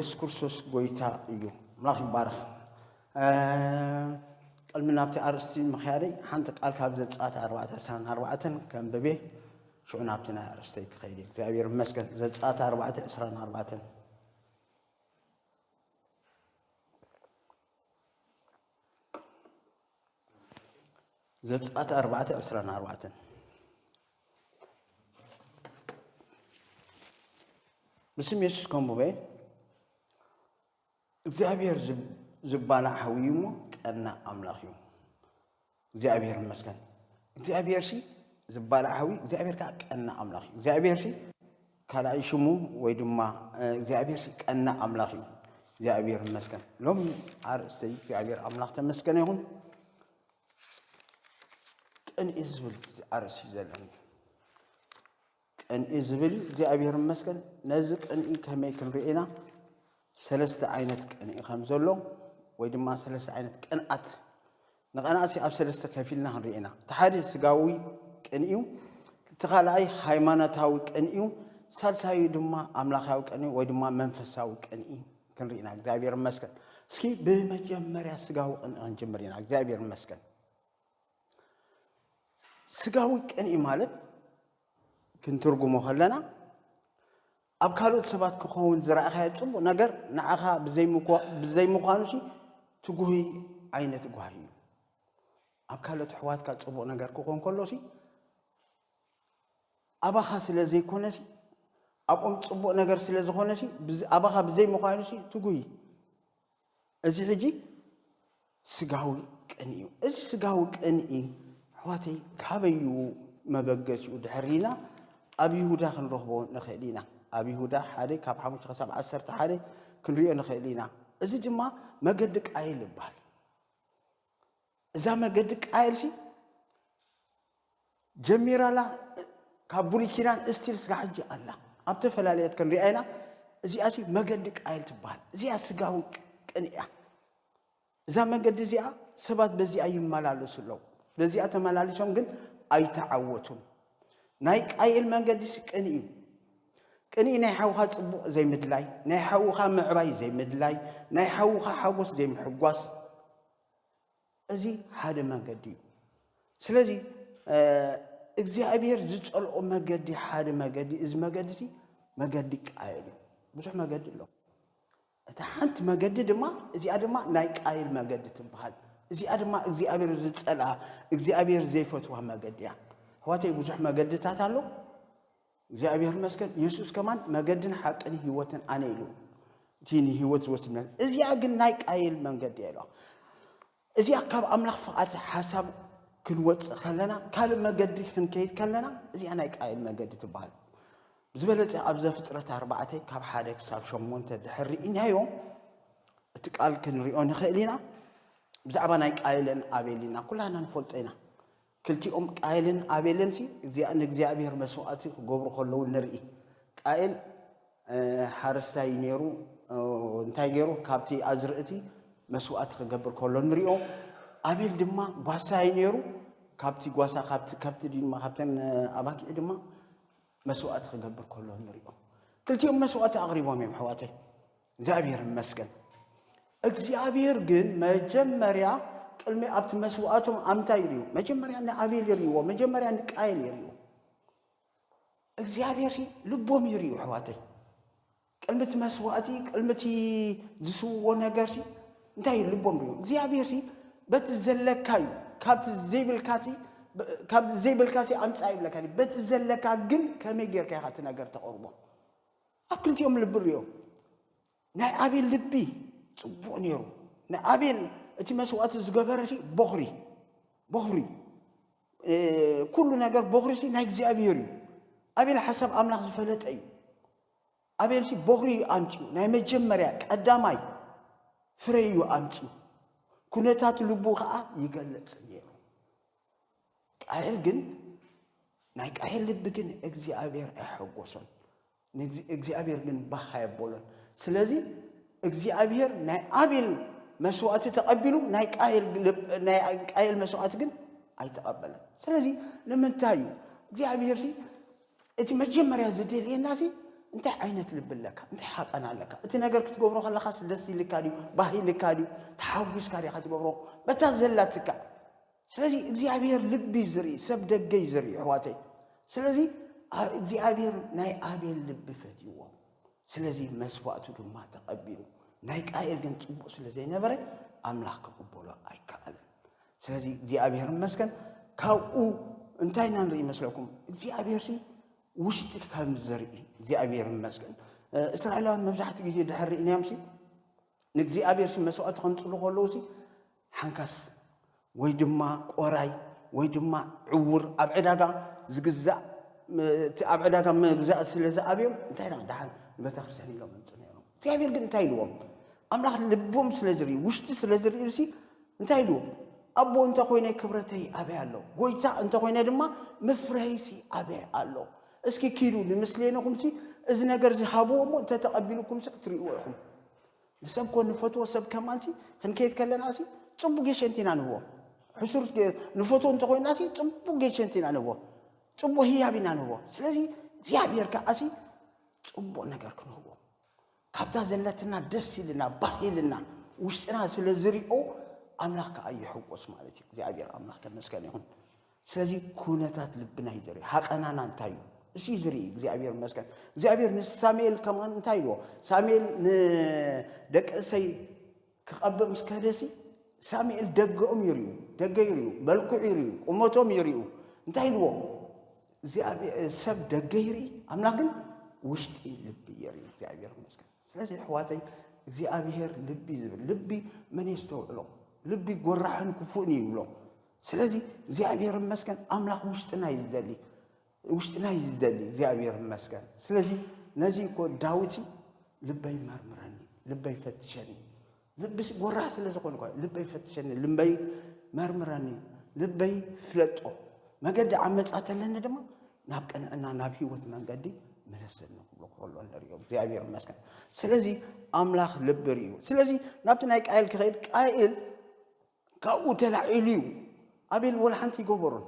ኢየሱስ ክርስቶስ ጎይታ እዩ አምላኽ ይባረክ ቀልምና ብቲ አርስቲ ምኽያደይ ሓንቲ ቃል ካብ ዘጻት 4:24 ከም በቤ ሽዑናብትና አርስተይ ክኸይድ እግዚአብሔር ይመስገን ዘጻት 4:24 ዘጻት 4:24 بسم يسوع كم ببي እግዚአብሔር ዝባላ ሐዊሙ ቀና አምላኽዩ እግዚአብሔር ይመስገን እግዚአብሔር ሲ ዝባላ ሐዊ እግዚአብሔር ቀና አምላኽ እግዚአብሔር ሲ ካላይ ሽሙ ወይ ድማ እግዚአብሔር ሲ ቀና አምላኽዩ እግዚአብሔር ይመስገን ሎም አርስተይ እግዚአብሔር አምላኽ ተመስገነ ይሁን ቀን ኢዝብል አርሲ ዘለኒ ቀን ኢዝብል እግዚአብሔር ይመስገን ነዚ ቀን ከመይ ክንሪኤና ሰለስተ አይነት ቀን ይኸም ዘሎ ወይ ድማ ሰለስተ አይነት ቀንአት ንቀናሲ ኣብ ሰለስተ ከፊልና ክንሪኤና ተሓዲ ስጋዊ ቀን እዩ ተኻላይ ሃይማኖታዊ ቀን እዩ ሳልሳዩ ድማ አምላኻዊ ቀን ወይ ድማ መንፈሳዊ ቀን እዩ ክንሪኤና እግዚአብሔር ይመስገን እስኪ በመጀመሪያ ስጋዊ ቀን እንጀምርና እግዚአብሔር ይመስገን ስጋዊ ቀን ማለት ክንትርጉሞ ከለና ኣብ ካልኦት ሰባት ክኸውን ዝረኣኻዮ ጽቡቕ ነገር ንዓኻ ብዘይምዃኑሲ ትጉሂ ዓይነት ጓሂ እዩ ኣብ ካልኦት ኣሕዋትካ ጽቡቕ ነገር ክኾን ከሎሲ ኣባኻ ስለ ዘይኮነሲ ኣብኦም ጽቡቕ ነገር ስለ ዝኾነሲ ኣባኻ ብዘይምዃኑሲ ትጉሂ እዚ ሕጂ ስጋዊ ቀን እዩ እዚ ስጋዊ ቀን እዩ ኣሕዋተይ ካበዩ መበገሲኡ ድሕሪና ኣብ ይሁዳ ክንረኽቦ ንኽእል ኢና ኣብ ይሁዳ ሓደ ካብ 5:11 ክንሪኦ ንኽእል ኢና እዚ ድማ መገዲ ቃየል ይበሃል እዛ መገዲ ቃየልሲ ጀሚራላ ካብ ብሉይ ኪዳን እስቲል ስጋ ሕጂ ኣላ ኣብ ተፈላለየት ክንሪኣ ኢና እዚኣሲ መገዲ ቃየል ትበሃል እዚኣ ስጋዊ ቀን እያ እዛ መገዲ እዚኣ ሰባት በዚኣ ይመላለሱ ኣለዉ በዚኣ ተመላሊሶም ግን ኣይተዓወቱን ናይ ቃየል መንገዲ ቀን እዩ ቀን ናይ ሓውኻ ጽቡቕ ዘይምድላይ ናይ ሓውኻ ምዕባይ ዘይምድላይ ናይ ሓውኻ ሓጎስ ዘይምሕጓስ እዚ ሓደ መንገዲ እዩ ስለዚ እግዚአብሔር ዝጸልኦ መገዲ ሓደ መገዲ እዚ መገዲ ሲ መገዲ ቃየል እዩ ብዙሕ መገዲ ኣሎ እታ ሓንቲ መገዲ ድማ እዚኣ ድማ ናይ ቃየል መገዲ ትበሃል እዚኣ ድማ እግዚአብሔር ዝጸልአ እግዚአብሔር ዘይፈትዋ መገዲ እያ ሕዋተይ ብዙሕ መገድታት ኣሎ እግዚአብሔር ይመስገን ኢየሱስ ከማን መገድን ሓቅን ህይወትን ኣነ ኢሉ ቲኒ ህይወት ወስድና እዚኣ ግን ናይ ቃየል መንገዲ እያ እዚኣ ካብ ኣምላኽ ፍቓድ ሓሳብ ክንወፅእ ከለና ካልእ መገዲ ክንከይድ ከለና እዚኣ ናይ ቃየል መገዲ ትበሃል ብዝበለፀ ኣብ ዘፍጥረት 4 ካብ 1 ክሳብ 8 ድሕሪ ኢናዮ እቲ ቃል ክንሪኦ ንኽእል ኢና ብዛዕባ ናይ ቃየልን ኣቤልን ኩላና ንፈልጦ ኢና ክልቲኦም ቃየልን ኣቤልን ሲ እግዚአብሔር መስዋዕቲ ክገብሩ ከለዉ ንርኢ ቃየል ሓረስታይ ነይሩ እንታይ ገይሩ ካብቲ ኣዝርእቲ መስዋዕቲ ክገብር ከሎ ንሪኦ ኣቤል ድማ ጓሳይ ነይሩ ካብቲ ጓሳ ካብቲ ድማ ካብተን ኣባጊዕ ድማ መስዋዕቲ ክገብር ከሎ ንሪኦ ክልቲኦም መስዋዕቲ ኣቕሪቦም እዮም ኣሕዋተይ እግዚአብሔር ይመስገን እግዚአብሔር ግን መጀመርያ ቅልሚ ኣብቲ መስዋዕቶም ኣምታይ ይርዩ መጀመርያ ንኣቤል ይርይዎ መጀመርያ ንቃየል ይርዩ እግዚአብሔር ልቦም ይርዩ ኣሕዋተይ ቅልሚቲ መስዋዕቲ ቅልሚቲ ዝስውዎ ነገርሲ እንታይ ልቦም ይርዩ እግዚአብሔር በቲ ዘለካ እዩ ካብቲ ዘይብልካሲ ኣምፃ ይብለካ በቲ ዘለካ ግን ከመይ ጌርካ ኢኻ እቲ ነገር ተቕርቦ ኣብ ክልቲኦም ልቢ ርዮ ናይ ኣቤል ልቢ ጽቡቕ ነይሩ ናይ ኣቤል እቲ መስዋዕቲ ዝገበረሲ በኽሪ ኩሉ ነገር በኽሪሲ ናይ እግዚአብሔር እዩ ኣቤል ሓሳብ ኣምላኽ ዝፈለጠ እዩ ኣቤልሲ በኽሪ ኣምፂኡ ናይ መጀመርያ ቀዳማይ ፍረ እዩ ኣምፂኡ ኩነታት ልቡ ከዓ ይገለጽ ነይሩ ቃየል ግን ናይ ቃየል ልቢ ግን እግዚአብሔር ኣይሐጎሶን እግዚአብሔር ግን ባህ ኣየበሎን ስለዚ እግዚአብሔር ናይ ኣቤል መስዋዕቲ ተቐቢሉ ናይ ቃየል መስዋዕቲ ግን ኣይተቐበለን ስለዚ ንምንታይ እዩ እግዚአብሔር እቲ መጀመርያ ዝደልየናሲ انت عينت لب لك انت حقنا لك انت نجر كتقبرو خلا خاص دس لكادي باهي لكادي تحوس كادي كتقبرو بتازلاتك سلازي እግዚአብሔር ልብ ይዝሪ ሰብ ደገ ይዝሪ ህዋተይ ስለዚ እግዚአብሔር ናይ አቤል ልብ ፈትይዎ ስለዚ መስዋዕቱ ድማ ተቀቢሉ ናይ ቃየል ግን ጽቡቅ ስለዘይ ነበረ አምላክ ከቅበሎ አይካለን ስለዚ እግዚአብሔር መስከን ካው እንታይና ንሪ መስለኩም እግዚአብሔር ውሽጥ ከም ዝሪ እግዚአብሔር መስከን እስራኤላውያን መብዛሕት ጊዜ ድሕሪ እናምሲ ንእግዚአብሔር መስዋዕት ከንጽሉ ከለውሲ ሓንካስ ወይ ድማ ቆራይ ወይ ድማ ዕውር ኣብ ዕዳጋ ዝግዛእ ኣብ ዕዳጋ መግዛእ ስለዝኣብዮም እንታይና ዳሓን ቤተክርስትያን ኢሎም እንጽነዮም እግዚአብሔር ግን እንታይ ኢልዎም አምላክ ልቦም ስለዝሪ ውሽጢ ስለዝሪሲ እንታይ ኢልዎም አቦ እንተ ኮይነ ክብረተይ አበይ አለው ጎይታ እንተ ኮይነ ድማ መፍረይሲ አበይ አለው እስኪ ኪዱ ንምስሌነኩምሲ እዚ ነገር ዝሃብዎሞ እንተ ተቀቢሉኩምሲ ክትሪእዎ ኢኹም ሰብ ኮን ፈትዎ ሰብ ከማንሲ ክንከይት ከለናሲ ጽቡቅ ጌሸንቲና ንህዎ حسر نفوتون تقول ناسي تبغى جنتين أنا هو تبغى هي أبينا أنا هو سلزي زيابير كأسي تبغى نجار كنا هو كابتا زلتنا دسي لنا باهي لنا وشنا سلزري أو أملاك أي حب واسمعتي زيابير أملاك تمسكني هون سلزي كونتات لبنا يدري حق أنا نانتايو إشي زري زيابير مسكن زيابير نس ساميل كمان نتايو ساميل دك سي كقبل مسكدسي ساميل دقهم يريو دقيريو بلكو يريو قمتهم يريو انتهيلو زي سب دقيري املاكن وشتي لبي يريو زي مسكن سلازي حواتي زي ابيهر لبي زبل لبي من يستوعلو لبي قرحن كفوني يولو سلازي زي ابيهر مسكن املاك وشتنا يزدلي زي ابيهر مسكن سلازي نجي كو داوتي لبي مرمرني لبي فتشني لبس وراه سلازي كون لبي فتشني لبي مرمراني لبي فلطو ما قد عمصات لنا دما نابقنا انا ناب هيوت منقدي مرسنا كله نريو እግዚአብሔር መስከን ስለዚህ አምላክ ልብሪው ስለዚህ ናብተናይ ቃይል ከይል ቃይል ካኡ ተላዒልዩ አቤል ወላ ሓንቲ ይገበሩን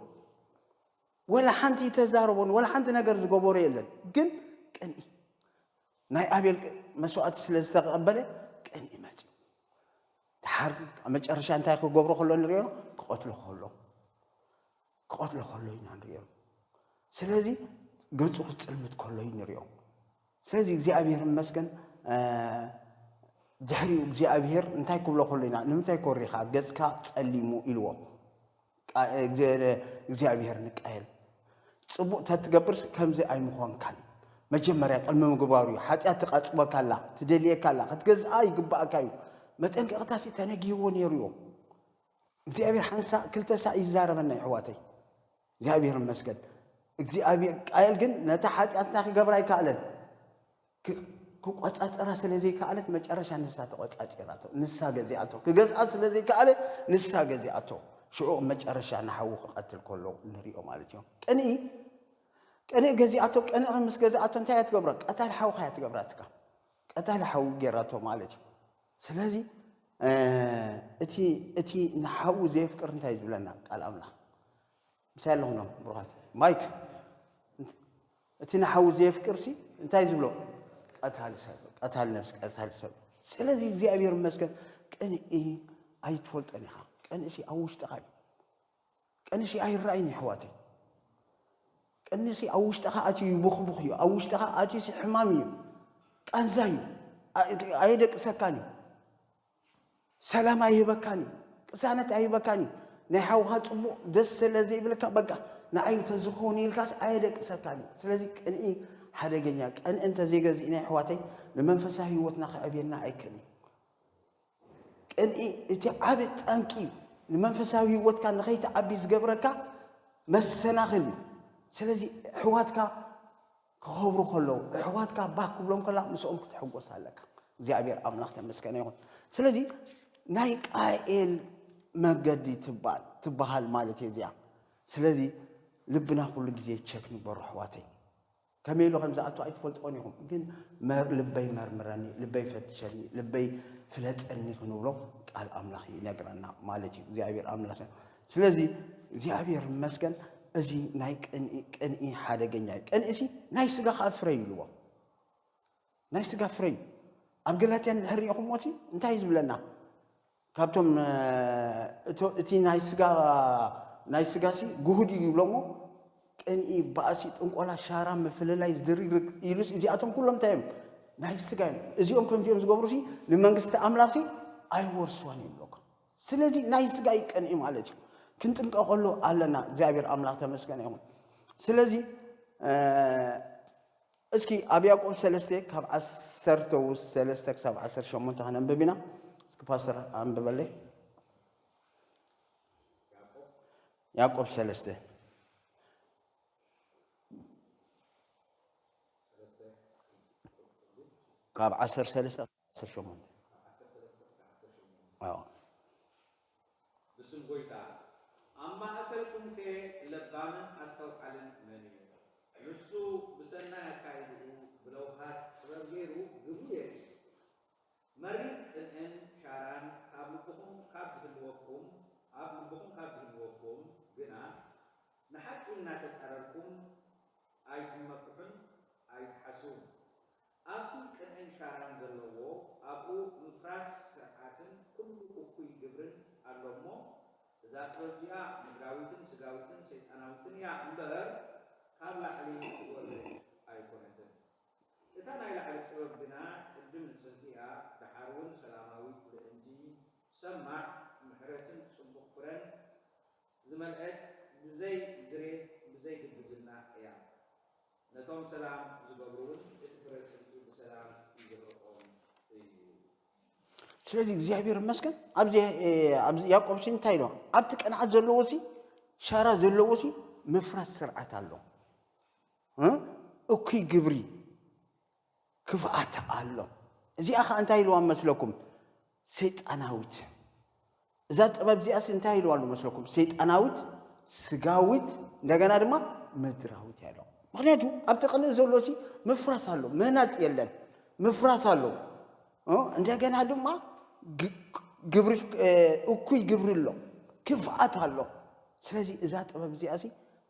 ወላ ሓንቲ ተዛረቡን ወላ ሓንቲ ነገር ዝገበሩ የለን ግን ቀኒ ናይ አቤል መስዋዕት ስለዝተቀበለ ቀኒ መጽ دحر مچرشا انتاي خو غبرو خلو نريو قتلو خلو نريو سلازي غصو خصلمت كلو نريو سلازي እግዚአብሔር መስገን ጀህሪው እግዚአብሔር እንታይ ኩብሎ خلينا ንምታይ ኮሪኻ ገጽካ ጸሊሙ ኢልዎ እግዚአብሔር ንቃየል ጽቡቅ ተትገብርስ ከምዚ አይምኾንካን መጀመሪያ ቀልመ ምግባሪው ኃጢአት ተቃጽበካላ ትደልየካላ ክትገዝአ ይግባአካዩ متن كقطاسي تنجيو نيريو እግዚአብሔር ሓንሳ ክልተ ሰዓት ይዛረበና ይሕዋተይ እግዚአብሔር መስገን እግዚአብሔር ቃየል ግን ነታ ኃጢአትና ክገብራ ይካለን ክቆጻጸራ ስለዚህ ካለት መጨረሻ ንሳ ተቆጻጸራቶ ንሳ ገዚአቶ ክገዝአ ስለዚህ ካለ ንሳ ገዚአቶ ሽዑ መጨረሻ ናሐው ቀትል ኮሎ ንሪኦ ማለት ነው ቀኒ ገዚአቶ ቀኒ ምስ ገዚአቶ እንታይ ያትገብራ ቀታል ሓው ኻያት ገብራትካ ቀታል ሓው ገራቶ ማለት ነው ስለዚህ እቲ ንሓው ዘይፍቅር እንታይ ዝብለና ቃል አምላክ ምሳሌ ነው ብሩኻት ማይክ እቲ ንሓው ዘይፍቅርሲ እንታይ ዝብሎ ቀታል ነፍስ ቀታል ሰብ ስለዚህ እግዚአብሔር መስከን ቀኒ አይትፈልጠኒ ኻ ቀኒሲ አውሽጠኻ ቀኒሲ አይራይኒ ሕዋተይ ቀኒሲ አውሽጠኻ አቲ ይቡኽቡኽ እዩ አውሽጠኻ አቲ ሕማም እዩ ቃንዛዩ አይደቅ ሰካኒ سلام أيبكاني قسانة أيبكاني نحوها تبو دس سلزي بلك بقى نعيم تزخوني الكاس أيدك سكاني سلزي كأن حدا جنياك أنت زي جزيني حواتي لمن فساهي وتناق أبينا أيكني كأن تعبت أنكي لمن فساهي وت كان نخيت عبيز جبرك مسناخل سلزي حواتك خبرو خلو حواتك باكو بلوم كلا مسؤول كتحقق سالك زي عبير أملاك تمسكني هون سلزي ናይ ቃኤል መገዲ ትባሃል ማለት እዚያ ስለዚህ ልብና ሁሉ ጊዜ ቸክ ንበሩ ሕዋተይ ከመይሎ ከምዛኣቱ አይትፈልጥዎን ይኹም ግን ልበይ መርምረኒ ልበይ ፈትሸኒ ልበይ ፍለጠኒ ክንብሎ ቃል አምላኽ ይነግረና ማለት እዩ እግዚአብሔር አምላኽ ስለዚህ እግዚአብሔር መስገን እዚ ናይ ቀንኢ ሓደገኛ ቀንኢሲ ናይ ስጋ ፍረ ይልዎ ናይ ስጋ ፍሬ ኣብ ገላትያ ንሕሪኹም ሞቲ እንታይ ዝብለና ካብቶም እቲ ናይ ስጋሲ ጉሁድ ይብሎሞ ቅንኢ ባእሲ ጥንቆላ ሻራ ምፍልላይ ዝርግርግ ኢሉስ እዚኣቶም ኩሎም ታይም ናይ ስጋ እዚኦም ከምዚኦም ዝገብሩሲ ንመንግስቲ ኣምላኽሲ ኣይወርስዋን ይብሎካ ስለዚ ናይ ስጋ ይቅንኢ ማለት እዩ ክንጥንቀቐሉ ኣለና እግዚአብሔር ኣምላኽ ተመስገነ ይሁን ስለዚ እስኪ ኣብ ያዕቆብ 3 ካብ 13 ክሳብ 18 ከነንብብና እስኪ ፓስተር አንብበልይ ያዕቆብ 3 ካብ 13 18 بسم قويتا أما أكلكم كي لبامن أستوحالن مني نسو بسنا يكايدو بلوحات رغيرو غبوية مريض إن شاران قابلكم قابلكم بنا نحق إنا تتعرفكم أيتمكم أيتحسون أبتي إن شاران زلوو أبو مفراس ساعاتن كل أكوي جبرن ألومو ذاتوجيا مدراويتن سجاويتن سيطاناويتن يا أمبر كابلا عليه ولا أيكونتن إذا نايل على سبب بنا الدم سنتيا تحارون سلاماوي لإنجي سمع محرتن سبقفرن زملأت بزي زريت بزي بزلنا يا نتوم سلام زبرون إتفرس بسلام يجبرون ስለዚህ እግዚአብሔር ይመስገን ኣብዚ ያዕቆብ እንታይ ነው ኣብቲ ቀናት ዘለዎሲ ሻራ ዘለዎሲ መፍራት ስርዓት ኣሎ እኩይ ግብሪ ክፍኣት ኣሎ እዚኣ ኸ እንታይ ኢልዋ መስለኩም ሰይጣናዊት እዛ ጥበብ እዚኣስ እንታይ ኢልዋ መስለኩም ሰይጣናዊት ስጋዊት እንደገና ድማ ምድራዊት ያለው ምክንያቱ ኣብቲ ቀናት ዘለዎሲ መፍራስ ኣሎ ምህናፅ የለን መፍራስ ኣሎ እንደገና ድማ ግብሪ እኩይ ግብሪ ኣሎ ክፍኣት ኣሎ ስለዚ እዛ ጥበብ እዚኣሲ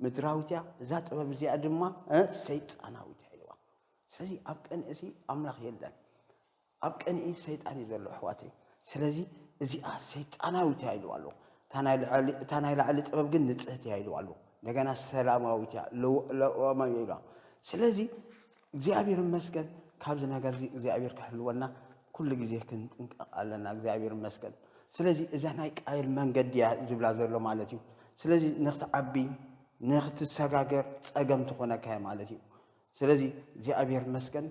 ምድራዊትያ እዛ ጥበብ እዚኣ ድማ ሰይጣናዊት ኢልዋ ስለዚ ኣብ ቀንእሲ ኣምላኽ የለን ኣብ ቀንኢ ሰይጣን እዩ ዘሎ ኣሕዋተይ ስለዚ እዚኣ ሰይጣናዊት ኢልዋ ኣሎ እታ ናይ ላዕሊ ጥበብ ግን ንጽህት ኢልዋ ኣሎ እንደገና ሰላማዊት ለኦማ ኢልዋ ስለዚ እግዚአብሔር ይመስገን ካብዚ ነገር እዚ እግዚአብሔር ክሕልወና كل جزء كنت علىنا እግዚአብሔር ይመስገን ስለዚህ እዛ ናይ ቃይል መንገድ ያ ዝብላ ዘሎ ማለት እዩ ስለዚህ ንኽትዓቢ ንኽትሰጋገር ጸገም ትኾነካ ማለት እዩ ስለዚህ እግዚአብሔር ይመስገን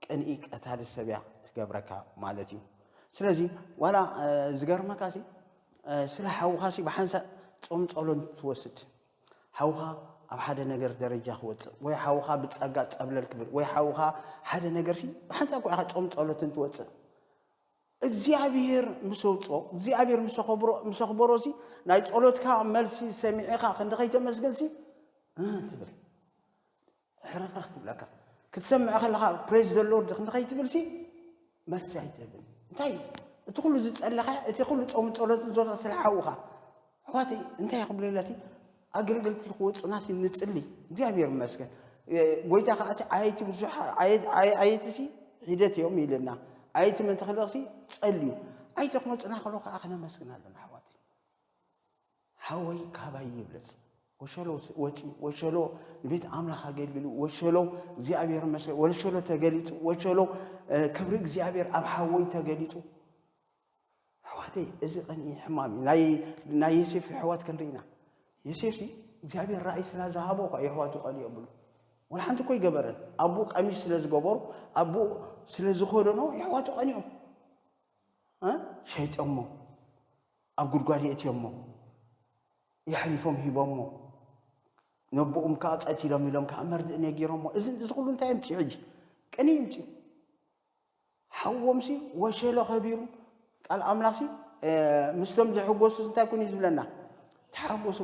ቅንኢ ቀታሊ ሰብያ ትገብረካ ማለት እዩ ስለዚህ ዋላ ዝገርመካሲ ስለ ሓውኻሲ በሓንሳ ጾም ጸሎት ትወስድ ሓውኻ ኣብ ሓደ ነገር ደረጃ ክወጽእ ወይ ሓውኻ ብጸጋ ጸብለል ክብል ወይ ሓውኻ ሓደ ነገርሲ በሓንሳ ቆይኻ ጾም ጸሎትን ትወጽእ እግዚአብሔር ምሰውጾ እግዚአብሔር ምሰخبሮሲ ናይ ጸሎትካ መልሲ ሰሚዕኻ ክንደኸይ ተመስገንሲ ትብል ሕረኽ ትብለካ ክትሰምዕ ከለኻ ፕሬዝ ዘ ሎርድ ክንደኸይ ትብልሲ መልሲ ኣይትብል እንታይ እቲ ኩሉ ዝጸለኻ እቲ ኩሉ ጾም ጸሎትን ዞር ስለሓውኻ ሕዋቲ እንታይ ይኽብለለቲ ኣገልግልቲ ክወጹናሲ ንጽሊ እግዚአብሔር ይመስገን ጎይታ ኸኣሲ ኣይቲ ብዙሕ ኣይቲሲ ሂደት እዮም ይልና أيت من تخلصي تصلي أيت خمس أنا خلوق أخنا مسكنا لنا حواتي حوي كابي يبلس وشلو البيت عامله خاجل بلو وشلو زي أبير مسك وشلو تجليت وشلو كبرك زي أبير أب حوي تجليتو حواتي إذا أني حمامي لا يسيف في حوات كنرينا يسيفي زي أبير رئيس لا ذهبوا كأي حواتو قال يقبلوا والحين تكوي جبرن أبوك أميس سلز جبر أبو سلز خورنو يحواتو قنيو شهيت أمه أقول قاري أتي أمه يحلفهم هبامه نبؤهم كات أتي لهم يلهم كأمر دنيا جيرهم إذن تقولون تايم تعج كنيمتي حومسي وشيله خبير قال أملاكسي مستمزح وقصص تكون يزبلنا تحوس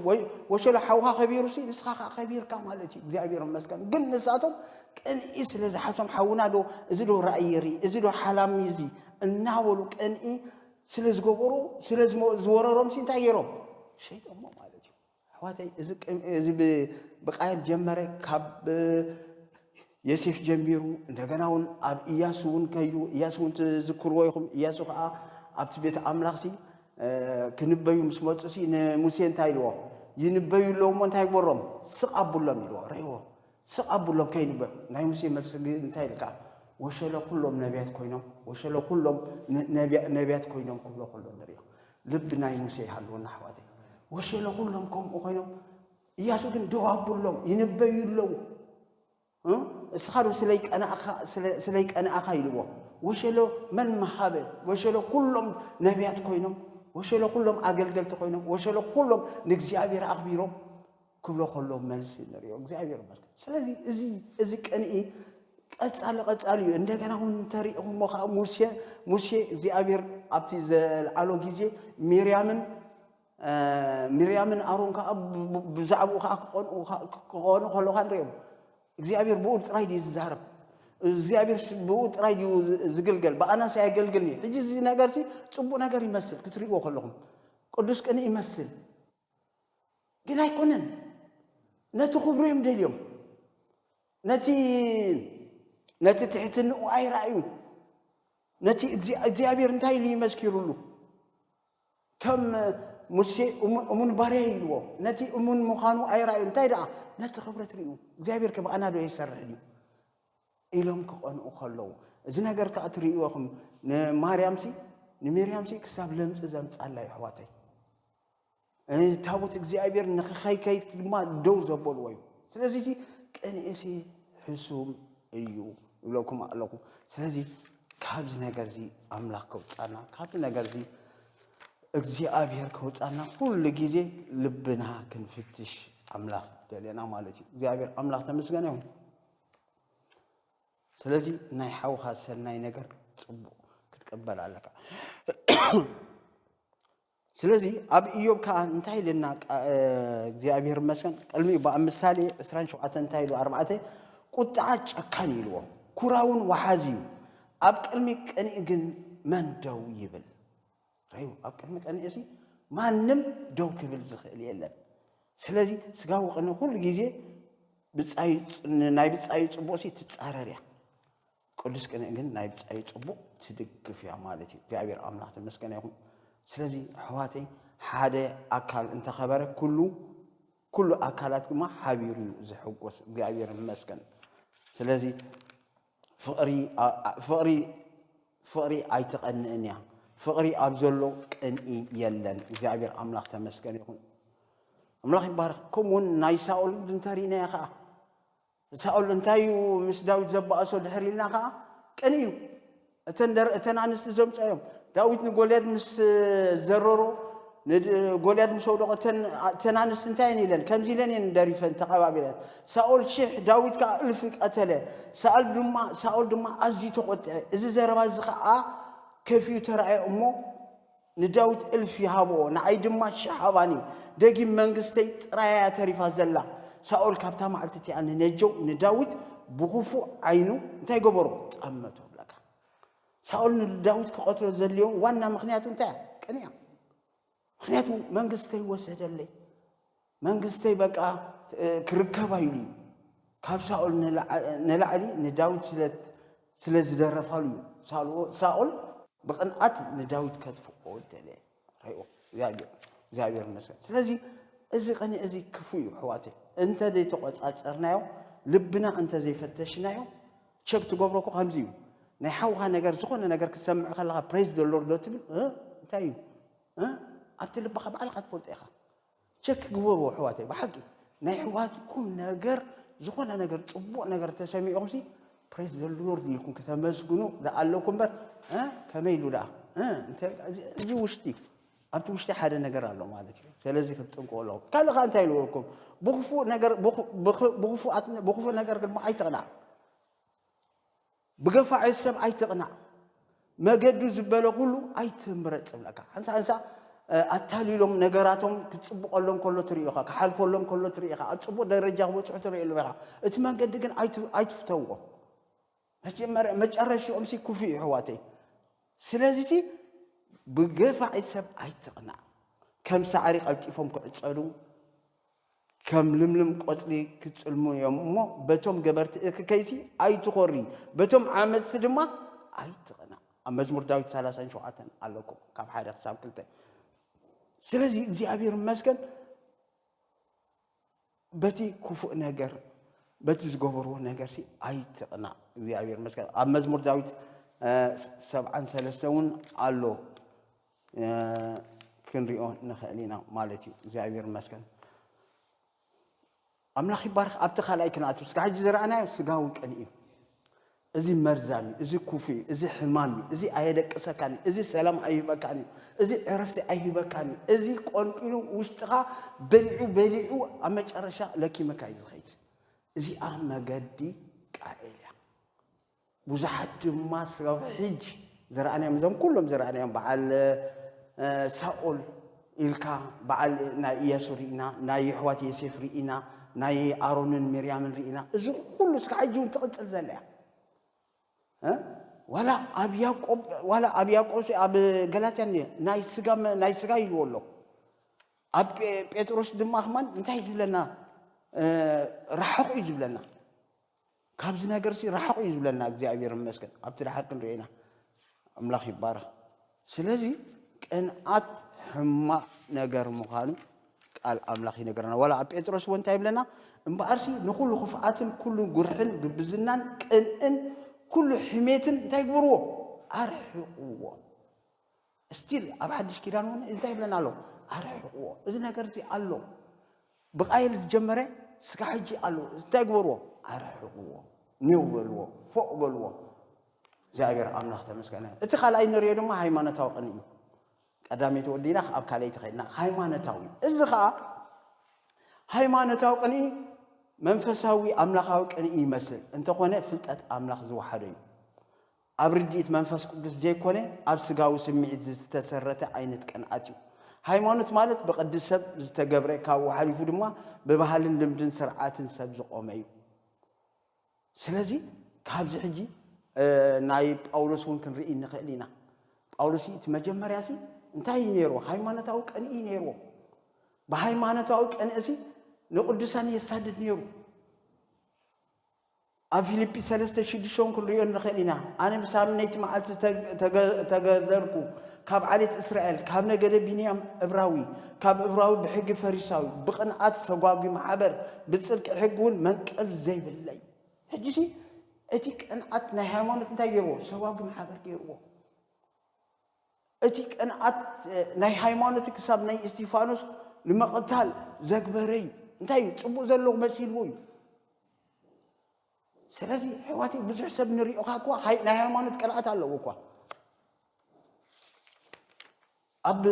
وشل حوها خبير سي نسخة خبير كمالتي እግዚአብሔር ይመስገን ግን ንሳቶም ቅንኢ ስለዚ ሓሶም ሓውና ዶ እዝዶ ራእይሪ እዝዶ ሓላም ይዚ እናወሉ ቅንኢ ስለዝገበሩ ስለዝወረሮም ሲንታይ ገይሮም ሸይጣን ማለት እዩ ኣሕዋተይ እዚ ብቃየል ጀመረ ካብ يسيف جميرو እንደገናውን አብ ኢያሱን ከዩ ኢያሱን ትዝክርዎ ይኹም ኢያሱ ከዓ ኣብቲ ቤት ኣምላኽሲ ክንበዩ ምስ መጹሲ ንሙሴ እንታይ ኢልዎ ይንበዩሎም እንታይ ይጎሮም ስቕ ኣቡሎም ኢልዎ ረይዎ ስቕ ኣቡሎም ከይንበዩ ናይ ሙሴ መልሲ እንታይ ኢልካ ወሸለ ኩሎም ነቢያት ኮይኖም ወሸለ ኩሎም ነቢያት ኮይኖም ክብሎ ኩሎ ንሪኦ ልብ ናይ ሙሴ ይሃልወና ኣሕዋተይ ወሸለ ኩሎም ከምኡ ኮይኖም ኢያሱ ግን ደው ኣቡሎም ይንበዩለው እስኻዱ ስለይ ቀናኣኻ ኢልዎ ወሸሎ መን መሃበ ወሸሎ ኩሎም ነቢያት ኮይኖም ወሸሎ ኩሎም ኣገልገልቲ ኮይኖም ወሸሎ ኩሎም ንእግዚአብሔር ኣኽቢሮም ክብሎ ከሎ መልሲ ንሪኦ እግዚአብሔር መስገን ስለዚ እዚ ቀንኢ ቀጻሊ እዩ እንደገና እውን ተሪእኹሞ ከዓ ሙሴ እግዚአብሔር ኣብቲ ዘለዓሎ ጊዜ ሚርያምን ኣሮን ከዓ ብዛዕባኡ ከዓ ክኾኑ ከለካ ንሪኦም እግዚአብሔር ብኡ ጥራይ ድዩ ዝዛረብ እግዚአብሔር ብኡ ጥራይ ድዩ ዝግልገል ብኣናስ ኣይገልግልኒ ሕጂ እዚ ነገርሲ ጽቡቕ ነገር ይመስል ክትሪእዎ ከለኹም ቅዱስ ቅን ይመስል ግን ኣይኮነን ነቲ ክብሩ እዮም ደልዮም ነቲ ትሕትንኡ ኣይረኣዩ ነቲ እግዚአብሔር እንታይ ኢሉ ይመስኪሩሉ ከም ሙሴ እሙን ባርያ ኢልዎ ነቲ እሙን ምዃኑ ኣይረኣዩ እንታይ ደኣ ነቲ ክብረት ርዩ እግዚአብሔር ከብኣና ዶ ይሰርሕ ድዩ ኢሎም ክቐንኡ ከለዉ እዚ ነገር ከዓ ትርእይዎኹም ንሚርያምሲ ክሳብ ለምፂ ዘምፃላ እዩ ኣሕዋተይ ታቦት እግዚአብሔር ንኽኸይከይድ ድማ ደው ዘበልዎ እዩ ስለዚ ቅንእሲ ሕሱም እዩ ይብለኩም ኣለኹ ስለዚ ካብዚ ነገር እዚ ኣምላኽ ከውፃና ካብዚ ነገር እዚ እግዚአብሔር ከውፃና ኩሉ ጊዜ ልብና ክንፍትሽ ኣምላኽ ደልየና ማለት እዩ እግዚአብሔር ኣምላኽ ተመስገነ ይሁን ስለዚ ናይ ሓውኻ ሰናይ ነገር ጽቡቕ ክትቀበል ኣለካ ስለዚ ኣብ ኢዮብ ከዓ እንታይ ኢልና እግዚአብሔር መስገን ቅድሚ ብኣምሳሌ 27 እንታይ ኢሉ 4 ቁጣዓ ጨካን ኢልዎ ኩራውን ወሓዚ እዩ ኣብ ቅድሚ ቅንኢ ግን መን ደው ይብል ረዩ ኣብ ቅድሚ ቅንኢ እዚ ማንም ደው ክብል ዝኽእል የለን ስለዚ ስጋዊ ቅንኢ ኩሉ ጊዜ ናይ ብፃይ ጽቡቕሲ ትጻረር እያ ቅዱስ ቅንኢ ግን ናይ ብፃይ ጽቡቕ ትድግፍ እያ ማለት እዩ እግዚአብሔር ኣምላኽ ተመስገነ ይሁን ስለዚ ኣሕዋተይ ሓደ ኣካል እንተኸበረ ኩሉ ኣካላት ድማ ሓቢሩ እዩ ዝሕጎስ እግዚአብሔር ይመስገን ስለዚ ፍቕሪ ኣይትቐንእን እያ ፍቕሪ ኣብ ዘሎ ቅንኢ የለን እግዚአብሔር ኣምላኽ ተመስገነ ይሁን ኣምላኽ ይባረኽ ከምኡውን ናይ ሳኦል እንተሪእና ከዓ ሳኦል እንታይ እዩ ምስ ዳዊት ዘባእሶ ድሕር ኢልና ከዓ ቅንኢ እዩ እተን ኣንስቲ ዘምፅኦም ዳዊት ንጎልያድ ምስ ዘረሮ ጎልያድ ምስ ወደቆ እተን ኣንስቲ እንታይ እየን ኢለን ከምዚ ኢለን እየን ደሪፈን ተቐባቢለን ሳኦል 1000 ዳዊት ከዓ 1000 ቀተለ ሳኦል ድማ ኣዝዩ ተቆጥዐ እዚ ዘረባ እዚ ከዓ ከፍዩ ተረኣየ እሞ ንዳዊት 1000 ይሃብኦ ንዓይ ድማ 1000 ሃባኒ ደጊም መንግስተይ ጥራያ ተሪፋ ዘላ ሳኦል ካብታ መዓልቲ እቲኣ ንነጀው ንዳዊት ብኽፉእ ዓይኑ እንታይ ገበሮ ጠመቶ ብለካ ሳኦል ንዳዊት ክቐትሎ ዘልዮ ዋና ምክንያቱ እንታይ ቅንያ ምክንያቱ መንግስተይ ወሰደለይ መንግስተይ በቃ ክርከባ ኢሉ ካብ ሳኦል ንላዕሊ ንዳዊት ስለ ዝደረፋሉ ሳኦል ብቕንዓት ንዳዊት ከጥፍኦ ደለ ረይኦ እግዚአብሔር ይመስገን ስለዚ እዚ ቅንኢ እዚ ክፉ እዩ ኣሕዋተይ እንተ ዘይተቆፃፀርናዮ ልብና እንተ ዘይፈተሽናዮ ቸክ ትገብረኩ ከምዚ እዩ ናይ ሓውኻ ነገር ዝኾነ ነገር ክሰምዕ ከለኻ ፕሬዝ ዘ ሎርድ ዶ ትብል እንታይ እዩ ኣብቲ ልብኻ ባዕልኻ ትፈልጦ ኢኻ ቸክ ግበርዎ ኣሕዋተይ ብሓቂ ናይ ሕዋትኩም ነገር ዝኾነ ነገር ጽቡቕ ነገር ተሰሚዕኹምሲ ፕሬዝ ዘ ሎርድ ኢልኩም ከተመስግኑ ኣለኩም በር ከመይ ኢሉ ደኣ እዚ ውሽጢ ኣብቲ ውሽጢ ሓደ ነገር ኣሎ ማለት እዩ ስለዚ ክትጥንቅቑ ኣለኹም ካልእ ከዓ እንታይ ኢልዎኩም ብኽፉእ ነገር ድማ ኣይትቕናዕ ብገፋዕ ሰብ ኣይትቕናዕ መገዱ ዝበለ ኩሉ ኣይትምረፅ ብለካ ሓንሳ ኣታሊሎም ነገራቶም ክትፅብቐሎም ከሎ ትሪኢኻ ክሓልፈሎም ከሎ ትሪኢኻ ኣብ ፅቡቕ ደረጃ ክበፅሑ ትሪኢሎም ኢኻ እቲ መንገዲ ግን ኣይትፍተውዎ መጨረሻኦምሲ ክፉ እዩ ኣሕዋተይ ስለዚ ብገፋዕ ሰብ ኣይትቕናዕ ከም ሳዕሪ ቀልጢፎም ክዕፀዱ كم لملم قصلي كتصلمو يمو بتوم جبرت كيسي أي تخوري بتوم عمل سدما أي تغنى مزمور داوود 37 علىكم كم حدا حساب كلته سلازي زي أبير مسكن بتي كفؤ نجر بتي زجبرو نجر سي أي تغنى زي أبير مسكن مزمور داوود 73 علو كنريون نخلينا مالتي زي أبير مسكن أملاخي بارك أبتخال أي كنات بس كحج زرعنا سجاوي كنيم إزي مرزامي إزي كوفي إزي حمامي إزي أيدك سكاني إزي سلام أي مكاني إزي عرفت أي مكاني إزي قانقينو واشتغى بلعو أما ترشا لكي مكايز خيت إزي أما قدي كائلة وزحت ما سرو حج زرعنا مزام كلهم زرعنا بعل ساول إلكا بعل نا يسورينا نا يحواتي يسفرينا ناي أرون مريم رينا إذا كل سكاجون تقتل زلها ولا أبي يقول أب غلاتني ناي سجا يقوله أب بيتروس دم أحمد نتاي يجيب لنا رحق يجيب لنا كابزنا قرسي رحق يجيب لنا زي أبي رمسكن أب ترحق رينا أملاخ يبارك سلازي كان حما نجار مخالف قال أملاخي نجرنا ولا بيتروس وين تايب لنا مبارسي نقول خفعاتن كل جرحن ببزنان إن كل حميتن تايبروه أرحقوه ستيل أبحدش كيرانون تايب لنا له أرحقوه إذا نجرسي الله بقايل الجمرة سكحجي الله تايبروه أرحقوه نيوبلوه فوقبلوه زابير أملاخ تمسكنا اتخال أي نريد ما هاي ما نتوقعني قدامي تودينا أب كالي تخيلنا هاي ما نتاوي إزغا هاي ما نتاوقني منفساوي أملاخاوي كأني يمثل أنت قونا فلتات أملاخ زو حري أبرديت منفس قدس زي قونا أبسقاو سميت زتسرت عينت كان أتيو هاي ما نتمالت بقد السب زتجبري كاو حليفو دما ببهال لمدن سرعات سب زقوميو سلازي كابز حجي نايب أولوس ونكن رئي نقلينا أولوسي تمجمر ياسي انتهي نيرو هاي ما نتاوك أن إيه نيرو بهاي ما نتاوك أن أسي نقدسان يسادد نيرو أفيليبي سلسة شدشون كل يوم نخلينا أنا بسام نيت معلت تجذركو كاب عليت إسرائيل كاب نجد بنيام إبراوي كاب إبراوي بحق فريساوي بقناعات سواقي محبر بتصير حقون من قلب زي بالليل هجيسي أتيك قناعات نهايمانة تنتجرو سواقي محبر كيرو أتيك قناعات نهاي هايمانة كسب نهاي استيفانوس لما قتال زكبري انتهي صبو زلوغ مسيلوي سلازي حواتي بزح سب نريو خاكوا هاي نهاي هايمانة قناعات الله وكوا أب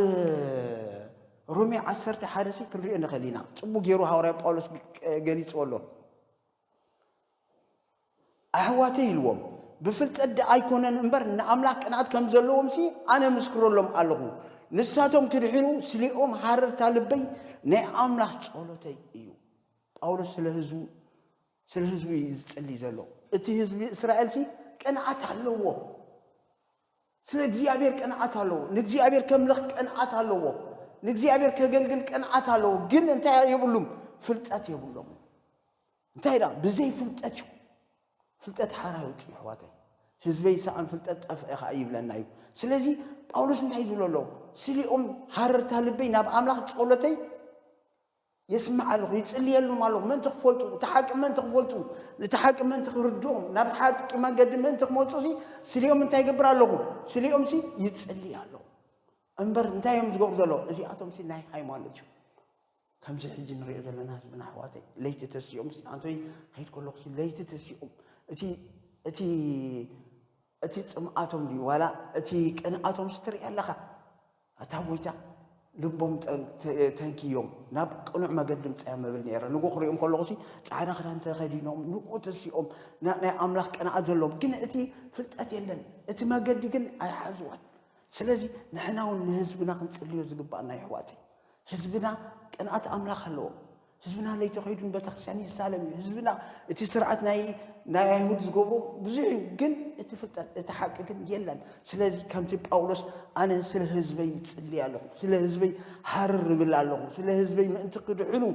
رومي 10 حارسي كنريو نخلينا صبو جيرو هاوري باولوس قليت والله أحواتي الوم بفلت أد أيكونن إمبر نأملاك أنا كم زلوهم سي أنا مسكر لهم ألغو نساتهم كرحينو سليهم حرر تالبي نأملاك صولتي إيو أولو سلهزو يزتلي زلو إتي هزبي إسرائيل سي كنعات هلوه سلجزي أبير كنعات هلوه نجزي أبير كملخ كنعات هلوه نجزي أبير كجلجل كنعات هلوه جن أنت يبولهم فلتات يبولهم أنت هنا بزي فلتاتشو فلتات حراوتي حواتي هزبي سان فلتات أف أيب لنا أيب سلزي باولوس نعيز له سلي حررت هالبي ناب أملاك صولتي يسمع له يتصلي له ماله من تخفلتو تحاكم من تخفلتو لتحاكم من تخردوم ناب حاتك ما قد من تخموتوسي سلي انت يقبر له سلي سي يتصلي له انبر انت يوم تقول له زي اتوم سي ناي هايمانوتو كم زي حجي نريد لنا حزبنا حواتي ليت تسيوم سي انتي خيت كلك سي ليت تسيوم أتي سمعتهم لي ولا أتي كأناتهم ستري الله أتابويتا لبهم تنكيهم ناب قنع ما قدمت أيام بالنيرة نقول خريهم كل قصي تعال خلنا نتخذينهم نقول تسيهم نا أملاك أنا أدلهم كن أتي فلت أتي لنا أتي ما قد يكن أي حزوان سلازي نحن ونهزبنا نسليو زقبنا يا حواتي حزبنا كأنات أملاك خلوه حزبنا ليت خيدون بتخشاني السالم حزبنا أتي سرعتنا نا يهود زقبوا بزعي جن أتي فلت أتحقق يلا سلازي كم تب أولس أنا سل حزبي تسلي له سل حزبي حرر بالله سل حزبي ما أنت قد حلو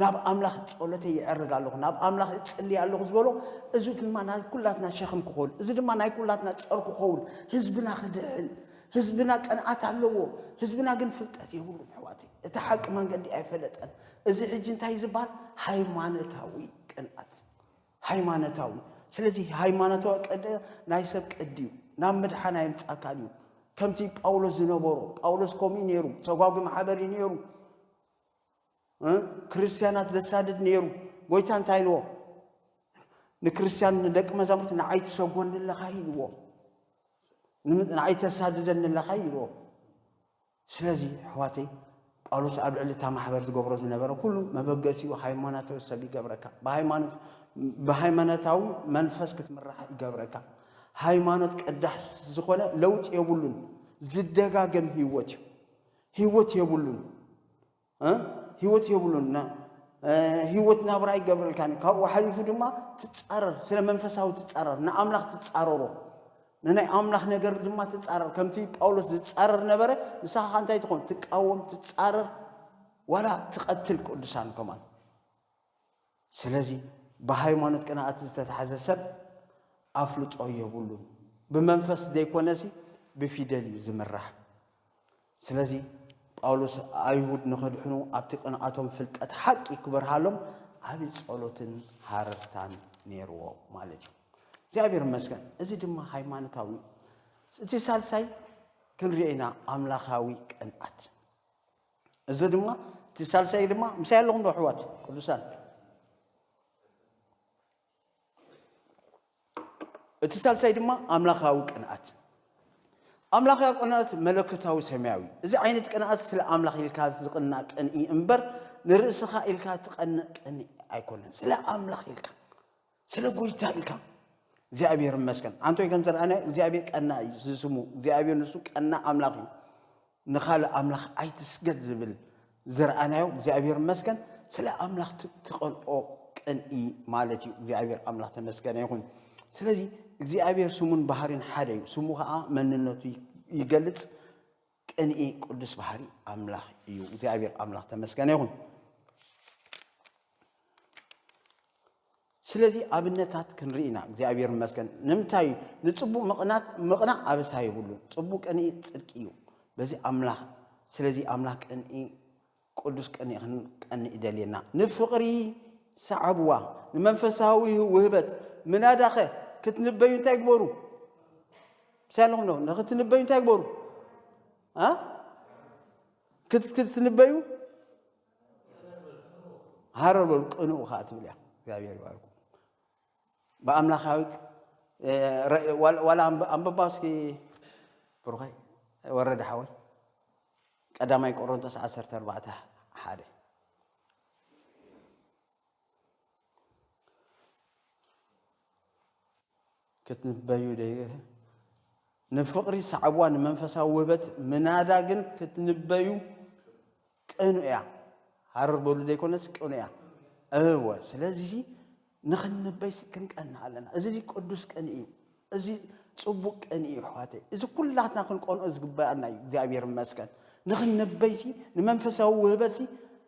ناب أملاخ تصولته يعرق الله ناب أملاخ تصلي الله زبله إذا ما ناي كلاتنا شخم كخول إذا ما ناي كلاتنا تصر كخول حزبنا خدعن حزبنا كان عتعلو حزبنا جن فلتات يقولوا بحواتي تحق من قد يفلتن إذا حجين تاي زبال هايمانتاوي كنات هايمانتاوي سلزي هايمانتاوي كده نايسب كديو نام مدحنا يمتصاكانيو كمتي باولوس زنبورو باولوس كومينيرو سواغي محبري نيرو كريستيانات زسادد نيرو ጎይታን ታይልዎ ንክርስቲያን ንደቅ መዛሙርት ንዓይት ሰጎን ለኻይልዎ ንዓይት ተሳድደን ለኻይልዎ ስለዚ ሕዋተይ ጳውሎስ ኣብ ልዕሊ ታ ማሕበር ዝገብሮ ዝነበረ ኩሉ መበገሲኡ ሃይማኖታዊ ሰብ ይገብረካ በሃይማኖታዊ መንፈስ ክትምራሕ ይገብረካ ሃይማኖት ቀዳሕ ዝኾነ ለውጥ የብሉን ዝደጋገም ህይወት የብሉን ህይወት የብሉና ህይወት ናብራ ይገብርልካኒ ካብ ወሓሊፉ ድማ ትጻረር ስለ መንፈሳዊ ትጻረር ንኣምላኽ ትጻረሮ ንናይ ኣምላኽ ነገር ድማ ትጻረር ከምቲ ጳውሎስ ዝጻረር ነበረ ንስኻ እንታይ ትኾን ትቃወም ትጻረር ወላ ትቐትል ቅዱሳን ከማን ስለዚ በሃይማኖት ቅንዓት ዝተታሕዘ ሰብ ኣፍልጦ የብሉን ብመንፈስ ዘይኮነሲ ብፊደል እዩ ዝምራሕ ስለዚ ጳውሎስ አይሁድ ንኸድሕኑ ኣብቲ ቅንዓቶም ፍልጠት ሓቂ ክበርሃሎም ዓብ ጸሎትን ሃረርታን ነይርዎ ማለት እዩ እግዚአብሔር ይመስገን እዚ ድማ ሃይማኖታዊ እቲ ሳልሳይ ክንሪኤና ኣምላኻዊ ቅንዓት እዚ ድማ እቲ ሳልሳይ ድማ ምሳይ ኣለኹም ዶ ኣሕዋት ቅዱሳን እቲ ሳልሳይ ድማ ኣምላኻዊ ቅንዓት أملاخ قناة ملكته سماوي إذا عينت قناة سلا أملاخ الكات قناة قنئي إمبر نرأسها الكات قنئي أيكون سلا أملاخ الكات سلا قويتا الكات زي أبي رمسكن أنتو يكم ترى أنا زي أبي قناة يسمو زي أبي نسوك قناة أملاخي نخال أملاخ أي تسجد زبل زر أنا زي أبي رمسكن سلا أملاخ تقن أو قنئي مالتي زي أبي أملاخ تمسكن يكون سلا زي እግዚአብሔር ስሙን ባህሪን ሓደ ስሙ ከዓ መንነቱ ይገልጽ ቅንኢ ቅዱስ ባህሪ አምላኽ እዩ እግዚአብሔር አምላኽ ተመስገነ ይሁን ስለዚህ አብነታት ክንሪና እግዚአብሔር ይመስገን ንምታይ ንጽቡቅ መቅናት አበሳይ ሁሉ ጽቡቅ ቅንኢ ጽድቅ እዩ በዚህ አምላኽ ስለዚህ አምላኽ ቅንኢ ቅዱስ ቅንኢ ደሌና ንፍቅሪ ሰዓብዋ ንመንፈሳዊ ውህበት ምናዳኸ كتنبيو انت يكبروا سالهم نو كتنبيو انت يكبروا ها كتنبيو هرب القنو خاتم لها እግዚአብሔር ይባርኩ በአምላካዊ ወላ አንበባስኪ ብሩኻይ ወረደ ሓወይ ቀዳማይ ቆሮንቶስ 14 ሓደ كتنبيو ده نفقري صعبوان منفسا وبت مناداغن كتنبيو قنويا حرر بولو ده يكونس قنويا ايوا سلازي نخنبي سكن قنا علينا ازي قدوس قنيو ازي صبوق قنيو حواتي ازي كلاتنا كنقون ازغبانا እግዚአብሔር ይመስገን نخنبي سي منفسا وبت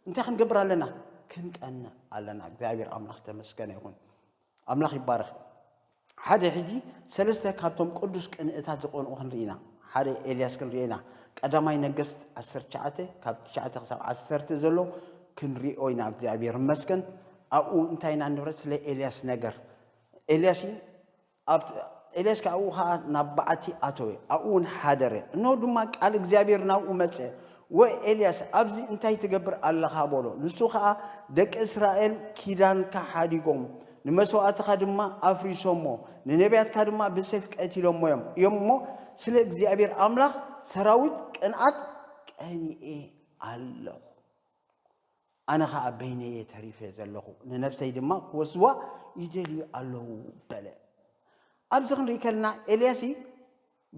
انت خنقبر علينا كنقنا علينا እግዚአብሔር አምላክ ተመስገነ ይሁን አምላክ ይባረክ حدا حجي سلسته كابتم قدوس قنئታት ዝቆንኡ ክንሪና ሓደ ኤልያስ ክንሪና ቀዳማይ ነገስት 19 ካብ 9 ክሳብ 10 ዘሎ ክንሪኦ ኢና እግዚአብሔር ይመስገን ኣብኡ እንታይና ንብረት ስለ ኤልያስ ነገር ኤልያስ ካኡ ናባዓቲ ኣተወ ኣብኡን ሓደረ እኖ ድማ ቃል እግዚአብሔር ናብኡ መፀ ወይ ኤልያስ ኣብዚ እንታይ ትገብር ኣለኻ ቦሎ ንሱ ከዓ ደቂ እስራኤል ኪዳንካ ሓዲጎም ንመስዋዕትካ ድማ ኣፍሪሶሞ ንነቢያትካ ድማ ብሰይፍ ቀቲሎሞ እዮም ስለ እግዚአብሔር አምላኽ ሰራዊት ቅንዓት ቀኒኤ ኣለኹ ኣነ ከዓ በይነየ ተሪፈ ዘለኹ ንነፍሰይ ድማ ወስዋ ይደልዩ ኣለዉ በለ ኣብዚ ክንሪኢ ከለና ኤልያስ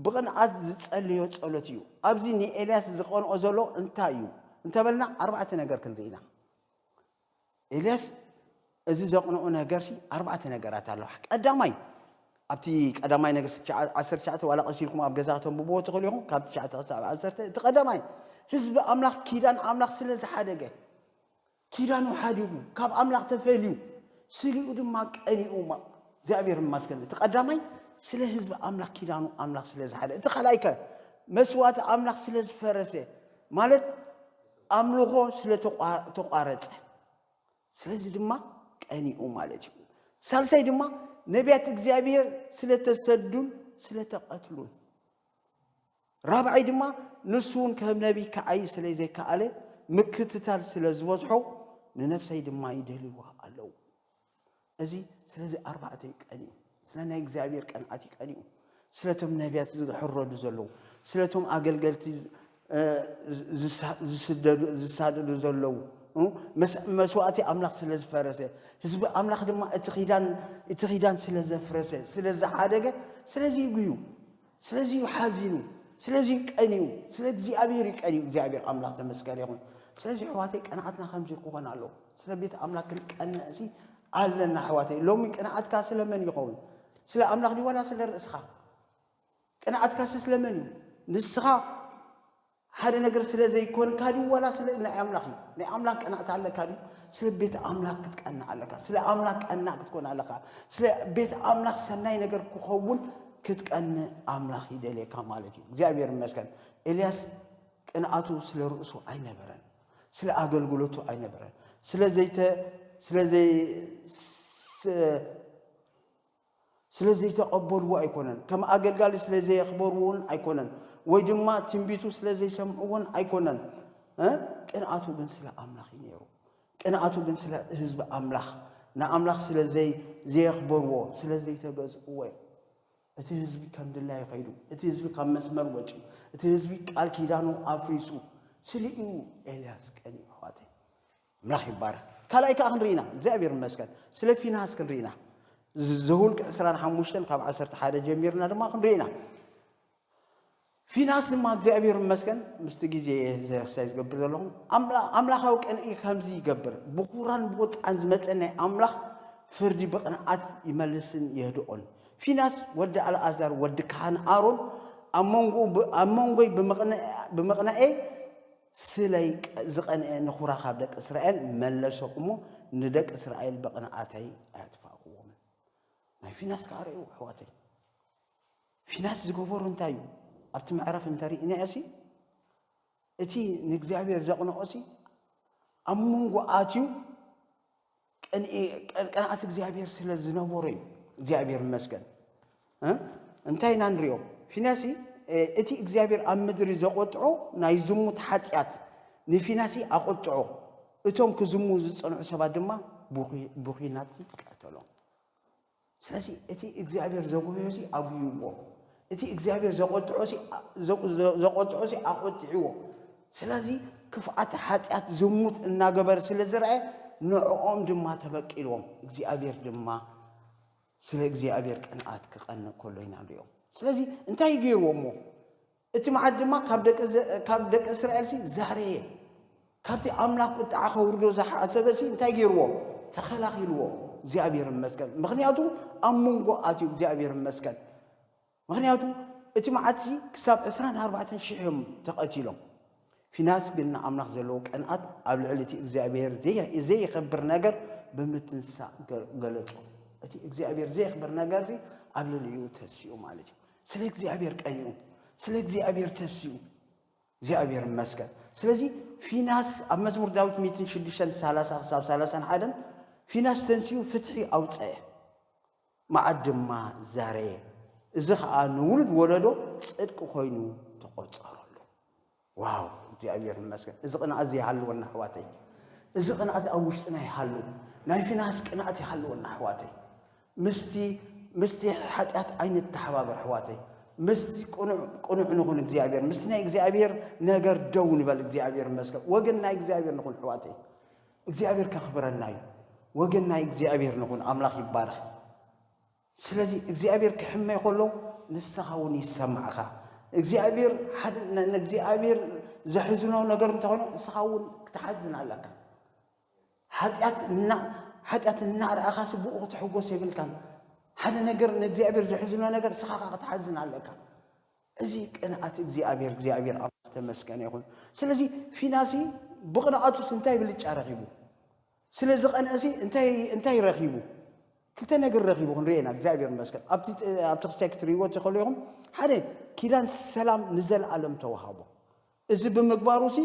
ብቕንዓት ዝጸልዮ ጸሎት እዩ ኣብዚ ንኤልያስ ዝቐንኦ ዘሎ እንታይ እዩ እንተበልና ኣርባዕተ ነገር ክንሪኢና ኤልያስ እዚ ዘቕንኦ ነገር ሲ ኣርባዕተ ነገራት ኣለዋ ቀዳማይ ኣብቲ ቀዳማይ ነገስት 19 ዋላ ቀሲልኩም ኣብ ገዛቶም ብቦ ትኽእሉኹም ካብ 9 ክሳብ 10 እቲ ቀዳማይ ህዝቢ ኣምላኽ ኪዳን ኣምላኽ ስለ ዝሓደገ كيرانو حاديو كاب أملاك تفعليو سليو دم قنيو ما እግዚአብሔር ይመስገን ተቀዳማይ ስለ ህዝብ አምላክ ኪዳኑ አምላክ ስለዝሐደ ተخلاይከ መስዋዕት አምላክ ስለዝፈረሰ ማለት አምልኮ ስለተቋረጸ ስለዚህ ድማ ቀኒኡ ማለት ነው ሳልሳይ ድማ ነቢያት እግዚአብሔር ስለተሰዱን ስለተቀትሉን ራብዓይ ድማ ንሱን ከነቢ ከአይ ስለዘይካአለ ምክትታል ስለዝወጽሖ ንነፍሳይ ድማ ይደልዋ አለው أزي سلزي أربعة قنيو سلنا إجزابير قنعتي قنيو سلتهم نبيات حرّد زلوا سلتهم أقلقلتي زسادة زلوا مسواتي أملاك سلز فرسه حزب أملاك دم اتخيدان سلز فرسه سلز حادقة سلزي يقيو سلزي يحازينو سلزي قنيو سلزي أبير قنيو إجزابير أملاك تمسكريهم سلزي حواتي قنعتنا خمسة قوان علو سلبيت أملاك القنعسي علنا حواتي لو من قناعت كاس لمن يقول سلا أملاك دي ولا سلا رأسها قناعت كاس لمن نسخة هذا نقر سلا زي يكون كادي ولا سلا نعملاكي نعملاك قناعت على كادي سلا بيت أملاك تتقنع على كا سلا أملاك قناع تكون على كا سلا بيت أملاك سناي نقر كخول كتقنع أملاك يدلي كمالتي زابير المسكن إلياس قناعته سلا رأسه أين بران سلا أقل قلوته أين بران سلا زيت سلازي تقبلوا أيكونن كما أقل سلازي يخبرون أيكونن ويدما تنبيتو سلازي يسمعون أيكونن كنعاتو بن سلا أملاخ ينيرو كنعاتو بن سلا حزب أملاخ نا أملاخ سلازي زي يخبروا سلازي تجزؤوا أتي حزبي كم دلله يقيدو أتي حزبي كم مسمر وجه أتي حزبي قال كيدانو أفريسو سليو إلياس كني حواتي ملاخ يبارك كلايك أخنرينا زابير مسكن سلف في ناس كنرينا زهول كسران حموشتن كاب عصرت حدا جميرنا دما خنرينا في ناس لما زابير مسكن مستجيزي زي سايز قبر لهم أملاخ أو كان خمسي قبر بقران بوت عن زمتنا أملاخ فردي بقناعات يملسن يهدؤون في ناس ود على أزار ود كان آرون أمونغو بمقنعه سليك زقن نخورا خابدك إسرائيل ملسوكمو ندك إسرائيل بقناعاتي أتفاقوهم ما في ناس كاريو حواتي في ناس زقبور انتايو أبت معرف انتاري إني أسي إتي نكزعبير زقنا أسي أمونغو آتيو كان آتك زعبير سلا زنوري زعبير مسكن انتاي نانريو في ناسي إتي إجزابير أمدري زقطعو نايزمو تحتيات نفيناسي أقطعو إتوم كزمو زصنع سبادما بوخيناتي كاتلو سلاسي إتي إجزابير زقوهيسي أبيوو إتي إجزابير زقطعوسي أقطعو سلاسي كفعات حتيات زموت الناقبر سلزرعي نوعهم دما تبكيلهم إجزابير دما سلا إجزابير كنعات كقنا كلنا اليوم سلازي انت يجيروا مو انت معدما كابدك اسرائيل سي زهري كابتي املاك تاخو وردو زح اسبسي انت يجيروا تخلاخيلوا زابير مسكن مغنياتو امونغو اتي زابير مسكن مغنياتو انت معدسي كساب 24 شيهم تقتيلهم في ناس قلنا املاك زلو قنات قبل علتي زابير زي يخبر نجر بمتنسا قالتو انت زابير زي يخبر نجر سي قبل اليو تسيو مالتي سلك زي أبير كأيو سلك زي أبير تسيو زي أبير مسكن سلزي في ناس أما زمر داوت ميتين شديشان سالسان حدا في ناس تنسيو فتحي أو تسعي مع الدم زاري إذا نولد ولدو تصدق خوينو تقصر له واو زي أبير مسكن إذا أنا أزي حلو النحواتي إذا أنا أزي أوشتنا يحلو ناي في ناس كنا أتي حلو النحواتي مستي حتى عين التحباب حواتي مستي قنوع نقول إجزابير مستنا إجزابير نجر دون بالإجزابير مسك وجنا إجزابير نقول حواتي إجزابير كخبر الناي وجنا إجزابير نقول أملاك يبارك سلزي إجزابير كحمة يقولوا نسخون يسمعها إجزابير حد إجزابير زحزنا ونجر تقول نسخون تحزن عليك حتى النار أخاس بوقت حقوق سبيل كان هذا نجر نجزابير زحزنا نجر سخاقة تحزن عليك أزيك أنا أتجزابير أملاك تمسكن يقول سلزي في ناسي بقنا أتو سنتاي باللي تشارخيبو ስለዚ ቀንእሲ እንታይ ረኺቡ ክልተ ነገር ረኺቡ ክንርኤና እግዚአብሔር መስከን ኣብቲ ክስታይ ክትርእይዎ ትኽእሉኹም ሓደ ኪዳን ሰላም ንዘለዓለም ተዋሃቦ እዚ ብምግባሩ ሲ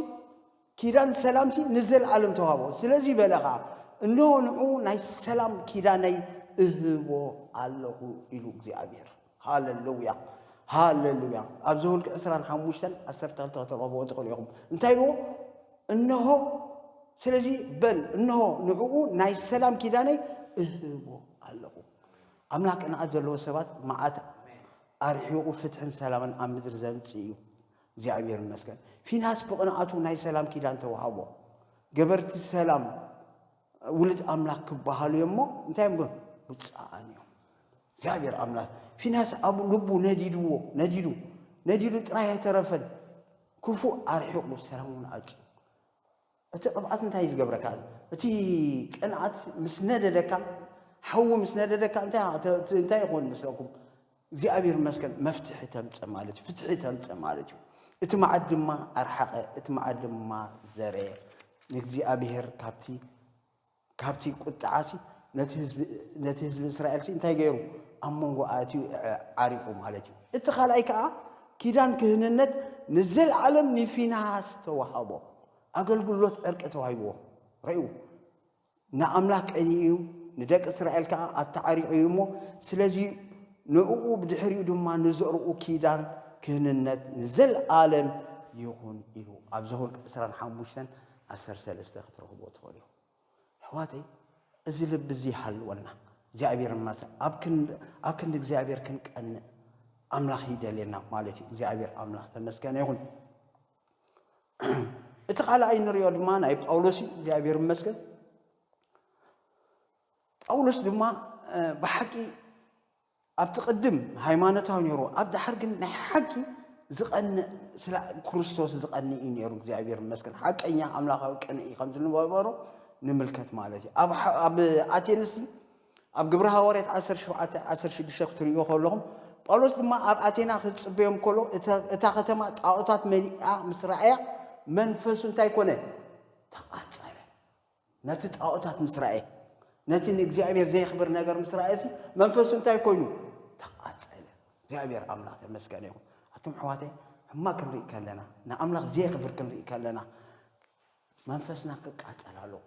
ኪዳን ሰላም ሲ ንዘለዓለም ተዋሃቦ ስለዚ በለኻ እንሆ ንዑ ናይ ሰላም ኪዳነይ እህቦ ኣለኹ ኢሉ እግዚአብሔር ሃሌሉያ ሃሌሉያ ኣብ ዘኍልቍ 25:12 ተረኽብዎ ትኽእሉኹም እንታይ ኢልዎ እንሆ ስለዚ በል እንሆ ንዕኡ ናይ ሰላም ኪዳነይ እህቦ ኣለኹ ኣምላክ ቅንዓት ዘለዎ ሰባት መዓት ኣርሒቑ ፍትሕን ሰላምን ኣብ ምድሪ ዘምጽእ እዩ እግዚአብሔር ይመስገን ፊናስ ብቕንዓቱ ናይ ሰላም ኪዳን ተዋሃቦ ገበርቲ ሰላም ውልድ ኣምላክ ክበሃሉ እሞ እንታይ እዮም ብፃኣን እዮም እግዚአብሔር ኣምላክ ፊናስ ኣብ ልቡ ነዲዱ ጥራይ ኣይተረፈን ክፉእ ኣርሒቑ ሰላም እውን ኣጭ እቲ ቅብኣት እንታይ ዝገብረካ እቲ ቅንዓት ምስ ነደደካ ሓዊ ምስ ነደደካ እንታይ ይኾን መስለኩም እግዚአብሔር መስከን መፍትሒ ተምጽእ ማለት እዩ ፍትሒ ተምጽእ ማለት እዩ እቲ መዓት ድማ ኣርሓቐ እቲ መዓት ድማ ዘርአ ንእግዚአብሔር ካብቲ ቁጥዓሲ ነቲ ህዝቢ እስራኤል እንታይ ገይሩ ኣብ መንጎ ኣትዩ ዓሪቁ ማለት እዩ እቲ ካልኣይ ከዓ ኪዳን ክህንነት ንዘለዓለም ንፊናስ ተዋሃቦ ኣገልግሎት ዕርቂ ተዋሂብዎ ርእዩ ንኣምላክ ቀኒዩ ንደቂ እስራኤል ከዓ ኣተዓሪቑ እዩ እሞ ስለዚ ንዕኡ ብድሕሪኡ ድማ ንዘርኡ ኪዳን ክህንነት ንዘለዓለም ይኹን ኢሉ ኣብ ዘኍልቍ 25:13 ክትረኽብዎ ትኽእሉ ኢኹም ኣሕዋተይ እዚ ልቢ እዚ ይሃልወና እግዚአብሔር ማሰ ኣብ ክንዲ እግዚአብሔር ክንቀንዕ ኣምላኽ ይደልየና ማለት እዩ እግዚአብሔር ኣምላኽ ተመስገነ ይኹን እቲ ካልኣይ ንሪኦ ድማ ናይ ጳውሎስ እግዚአብሔር ይመስገን ጳውሎስ ድማ ብሓቂ ኣብቲ ቅድም ሃይማኖታዊ ነይሩ ኣብ ድሓር ግን ናይ ሓቂ ዝቐንዕ ስለ ክርስቶስ ዝቐንዕ እዩ ነይሩ እግዚአብሔር ይመስገን ሓቀኛ ኣምላኻዊ ቅንዒ ከም ዝነበሮ ንምልከት ማለት እዩ ኣብ ኣቴንስ ኣብ ግብረ ሐዋርያት 17:16 ክትርእይዎ ከለኹም ጳውሎስ ድማ ኣብ ኣቴና ክጽበዮም ከሎ እታ ከተማ ጣዖታት መሊኣ ምስ ረኣያ መንፈሱ እንታይ ኮነ ተቃጸለ ነቲ ጣዖታት ምስ ረኣየ ነቲ ንእግዚአብሔር ዘይኽብር ነገር ምስ ረኣየ መንፈሱ እንታይ ኮይኑ ተቃጸለ እግዚአብሔር ኣምላኽ ተመስገነ ይኹን ኣቶም ኣሕዋተይ ሕማቅ ክንርኢ ከለና ንኣምላኽ ዘይኽብር ክንርኢ ከለና መንፈስና ክቃጸል ኣለዎ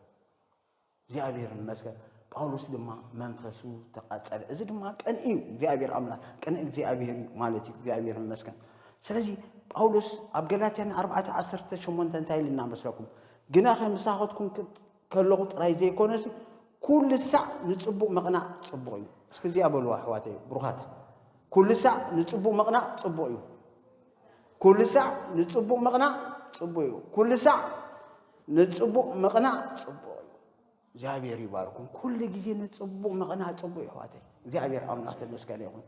እግዚአብሔር ይመስገን ጳውሎስ ድማ መንፈሱ ተቃጸለ እዚ ድማ ቀንዒ እግዚአብሔር ኣምላኽ ቀንዒ እግዚአብሔር ማለት እዩ እግዚአብሔር ይመስገን ስለዚ ጳውሎስ ኣብ ገላትያን 4:18 እንታይ ኢልና መስለኩም ግና ከምሳኸትኩም ከለኹ ጥራይ ዘይኮነስ ኩሉ ሳዕ ንጽቡቕ መቕናዕ ጽቡቕ እዩ እስኪ እዚኣ በልዋ ኣሕዋተይ ብሩኻት ኩሉ ሳዕ ንጽቡቕ መቕናዕ ጽቡቕ እዩ ኩሉ ሳዕ ንጽቡቕ መቕናዕ ጽቡቕ እዩ ኩሉ ሳዕ ንጽቡቕ መቕናዕ ጽቡቕ እዩ እግዚአብሔር ይባርኩም ኩሉ ግዜ ንጽቡቕ መቕናዕ ጽቡቕ እዩ ኣሕዋተይ እግዚአብሔር ኣምላኽ ተመስገነ ይኹን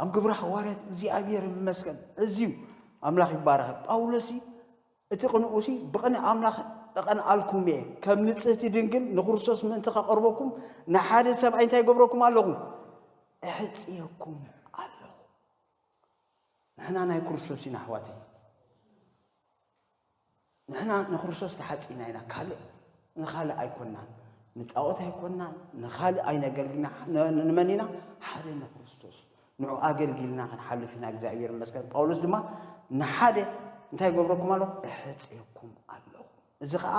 ኣብ ግብረ ሐዋርያት እግዚአብሔር ይመስገን እዚዩ ኣምላኽ ይባረኽ ጳውሎስ እቲ ቅንዑሲ ብቕንዒ ኣምላኽ እቐንዓልኩም እየ ከም ንጽህቲ ድንግል ንክርስቶስ ምእንቲ ከቕርበኩም ንሓደ ሰብኣይ እንታይ ገብረኩም ኣለኹ እሕጽየኩም ኣለኹ ንሕና ናይ ክርስቶስ ኢና ኣሕዋተይ ንሕና ንክርስቶስ ተሓፂና ኢና ንኻልእ ኣይኮንናን ንጣዖት ኣይኮንናን ንኻልእ ኣይነገልግልና ንመን ኢና ሓደ ንክርስቶስ ንዑ ኣገልጊልና ክንሓልፍ ኢና እግዚአብሔር ይመስገን ጳውሎስ ድማ ንሓደ እንታይ ገብረኩም ኣለኹ እሕጽየኩም ኣለኹ እዚ ከዓ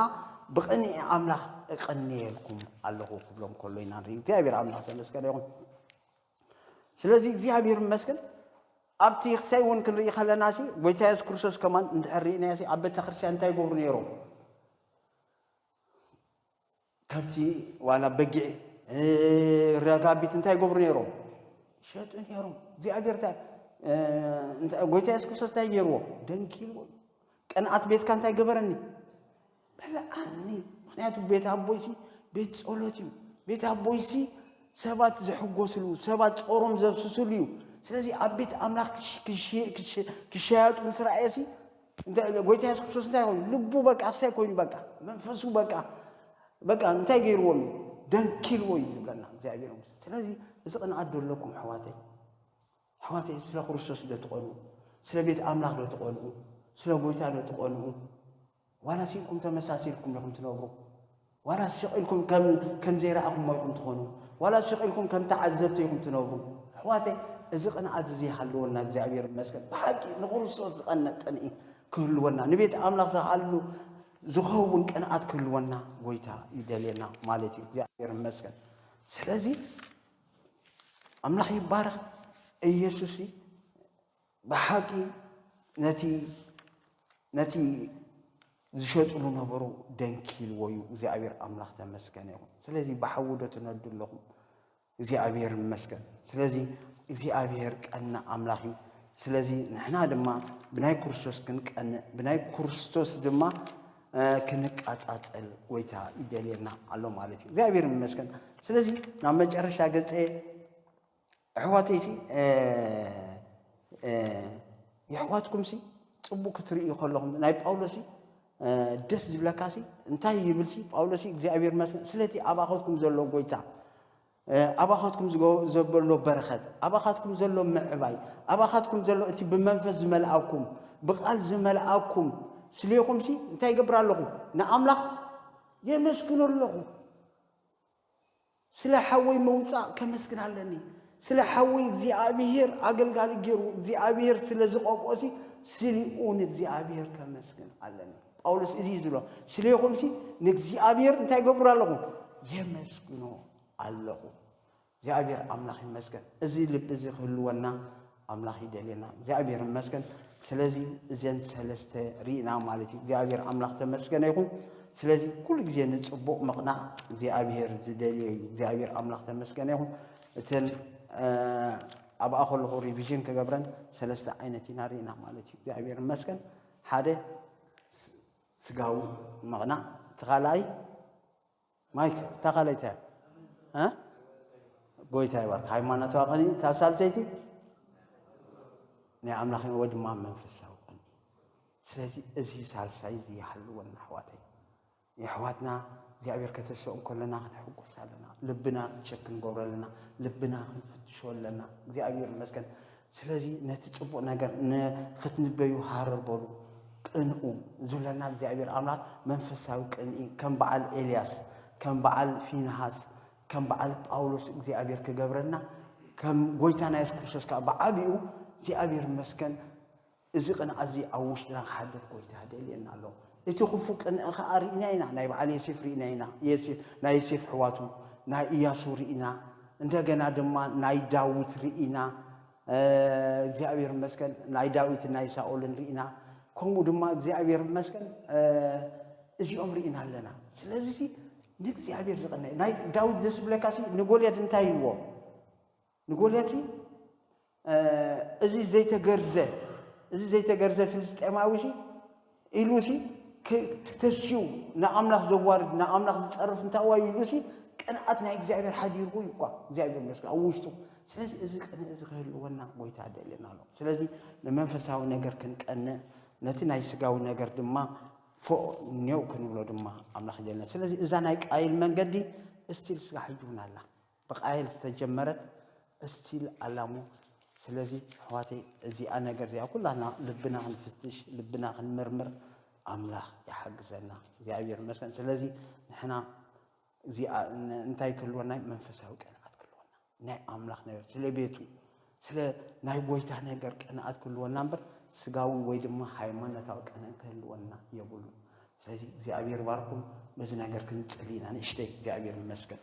ብቕንዒ ኣምላኽ እቐንየልኩም ኣለኹ ክብሎም ከሎ ኢና ንርኢ እግዚአብሔር ኣምላኽ ተመስገነ ይኹን ስለዚ እግዚአብሔር ይመስገን ኣብቲ ክሳይ እውን ክንርኢ ከለና ጎይታ ኢየሱስ ክርስቶስ ከማን እንድሕር ርኢና ኣብ ቤተ ክርስቲያን እንታይ ገብሩ ነይሮም ከብቲ ዋላ በጊዕ ረጋቢት እንታይ ገብሩ ነይሮም ሸጡ ነይሮም እግዚአብሔር ጎይታ ኢየሱስ ክርስቶስ እንታይ ገይርዎ ደንኪልዎ ቅንዓት ቤትካ እንታይ ገበረኒ በልዓኒ ምክንያቱ ቤት ኣቦይሲ ቤት ጸሎት እዩ ቤት ኣቦይሲ ሰባት ዝሕጎስሉ ሰባት ጾሮም ዘብስስሉ እዩ ስለዚ ኣብ ቤት ኣምላኽ ክሸያጡ ምስ ረኣየሲ ጎይታ ኢየሱስ ክርስቶስ እንታይ ኮይኑ ልቡ በቃ ክሳይ ኮይኑ በቃ መንፈሱ በቃ እንታይ ገይርዎም ደንኪልዎ እዩ ዝብለና እግዚአብሔር ይመስገን ስለዚ እዚ ቅንዓት ደለኩም ኣሕዋተይ ስለ ክርስቶስ ዶ ትቆንዑ ስለ ቤት ኣምላኽ ዶ ትቆንዑ ስለ ጎይታ ዶ ትቆንዑ ዋላ ሲልኩም ተመሳሲልኩም ለኩም ትነብሩ ولا سقيلكم كم زيرأكم ما يكون تخونوا ولا سقيلكم كم تعذبتكم تنوبوا حواتي إذا أنا أتزي حلونا እግዚአብሔር ይመስገን بحق نخرسوس قنتني كلنا نبيت أملاك سحلو زخون قنات كلنا ጎይታ ይደለና ማለት እግዚአብሔር ይመስገን ስለዚህ أملاك يبارك ኢየሱስ بحق نتي ዝሸጥሉ ነበሩ ደንኪል ወይ እግዚአብሔር አምላክ ተመስገነ ይሁን ስለዚህ በሐውደቱ ነድልኩም እግዚአብሔር ይመስገን ስለዚህ እግዚአብሔር ቀና አምላክ ስለዚህ ንሕና ድማ ብናይ ክርስቶስ ክንቀን ብናይ ክርስቶስ ድማ ክንቃጻጸል ወይታ ይደለና አሎ ማለት እግዚአብሔር ይመስገን ስለዚህ ናብ መጨረሻ ገጽ አሕዋተይቲ يحواتكم سي صبو كتري يخلهم ناي باولوسي دس زبلكاسي انتي يبلسي باولوسي እግዚአብሔር መስገን ስለቲ አባኻትኩም ዘሎ ጎይታ አባኻትኩም ዘበሎ በረኸት አባኻትኩም ዘሎ ምዕባይ አባኻትኩም ዘሎ እቲ በመንፈስ ዝመልአኩም በቃል ዝመልአኩም ስለይኹም ሲ እንታይ ይገብራለኹ ንአምላኽ የመስግኑለኹ ስለ ሐወይ መውፃእ ከመስግናለኒ ስለ ሐወይ እግዚአብሔር አገልጋሊ ገሩ እግዚአብሔር ስለ ዝቆቆሲ ስሊኡን እግዚአብሔር ከመስግን አለኒ ጳውሎስ እዚ ዝሎ ስለይኹም ሲ ንእግዚአብሔር እንታይ ይገብራለኹ የመስግኑ አለኹ እግዚአብሔር አምላኽ ይመስገን እዚ ልብ እዚ ክህልወና አምላኽ ይደለና እግዚአብሔር ይመስገን ስለዚህ እዘን ሰለስተ ሪና ማለት እግዚአብሔር አምላኽ ተመስገነ ይሁን ስለዚህ ኩሉ ጊዜ ንጽቦቅ መቅናዕ እግዚአብሔር ዝደልየ እግዚአብሔር አምላኽ ተመስገነ ይሁን እተን أبا أخو له ريفيجن كجبران ثلاثة عينتين رينا مالتي እግዚአብሔር ይመስገን ሓደ ስጋው መቅናዕ ተኻላይ ማይክ ተኻላይታ ጎይታ ይባርክ ሃይማኖት ዋቀኒ ታሳልሰይቲ ናይ አምላኽ ወድማ መንፈሳው ቀኒ ስለዚህ እዚ ሳልሳይ ይሐልወና አሕዋተይ يحواتنا እግዚአብሔር ከተሰውን ኮለና ንሕጎስ አለና ልብና ቸክን ጎብረለና ልብና ፍትሾለና እግዚአብሔር ይመስገን ስለዚህ ነቲ ጽቡቅ ነገር ንኽትንበዩ ሃረርበሉ ቅንኡ ዝብለና እግዚአብሔር አምላክ መንፈሳዊ ቅንኢ ከም በዓል ኤልያስ ከም በዓል ፊንሃስ ከም በዓል ጳውሎስ እግዚአብሔር ክገብረና ከም ጎይታና ኢየሱስ ክርስቶስ ካ በዓቢኡ እግዚአብሔር ይመስገን እዚ ቅንዓት እዚ ኣብ ውሽጥና ክሓድር ጎይታ ደልየና ኣሎ እቲ ክፉቅ ንኣርኢና ኢና ናይ በዓል ዮሴፍ ርኢና ኢና ናይ ዮሴፍ ሕዋቱ ናይ ኢያሱ ርኢና እንደገና ድማ ናይ ዳዊት ርኢና እግዚአብሔር ይመስገን ናይ ዳዊት ናይ ሳኦልን ርኢና ከምኡ ድማ እግዚአብሔር ይመስገን እዚኦም ርኢና ኣለና ስለዚህ ንእግዚአብሔር ዝቐና ናይ ዳዊት ዘስብለካሲ ንጎልያድ እንታይ ይልዎ ንጎልያድ እዚ ዘይተገርዘ ፍልስጤማዊ ኢሉሲ ተስዩ ንአምላኽ ዘዋርድ ንአምላኽ ዝጸርፍ እንታዋይ ኢሉሲ ቅንዓት ናይ እግዚአብሔር ሓዲርዎ ይቋ እግዚአብሔር ይመስገን ኣብ ውሽጡ ስለዚህ እዚ ቅንዕ እዚ ክህልወና ጎይታ ደልየና ኣሎ ስለዚህ ንመንፈሳዊ ነገር ክንቀንዕ ነቲ ናይ ስጋዊ ነገር ድማ ፎቅ ኔው ክንብሎ ድማ አምላኽ ደልየና ስለዚህ እዛ ናይ ቃይል መንገዲ እስቲል ስጋ ሒዱናላ ብቃይል ዝተጀመረት እስቲል አላሙ ስለዚህ ኣሕዋተይ እዚኣ ነገር እዚኣ ኩላና ልብና ክንፍትሽ ልብና ክንምርምር አምላኽ ይሓግዘና እግዚአብሔር ይመስገን ስለዚህ ንሕና እዚኣ እንታይ ክህልወና መንፈሳዊ ቅንዓት ክህልወና ናይ አምላኽ ነገር ስለ ቤቱ ስለ ናይ ጎይታ ነገር ቅንዓት ክህልወና እምበር ስጋዊ ወይ ድማ ሃይማኖታዊ ቅንዕ ክህልወና የብሉ ስለዚህ እግዚአብሔር ባርኩም በዚ ነገር ክንጽሊ ኢና ንእሽተይ እግዚአብሔር ይመስገን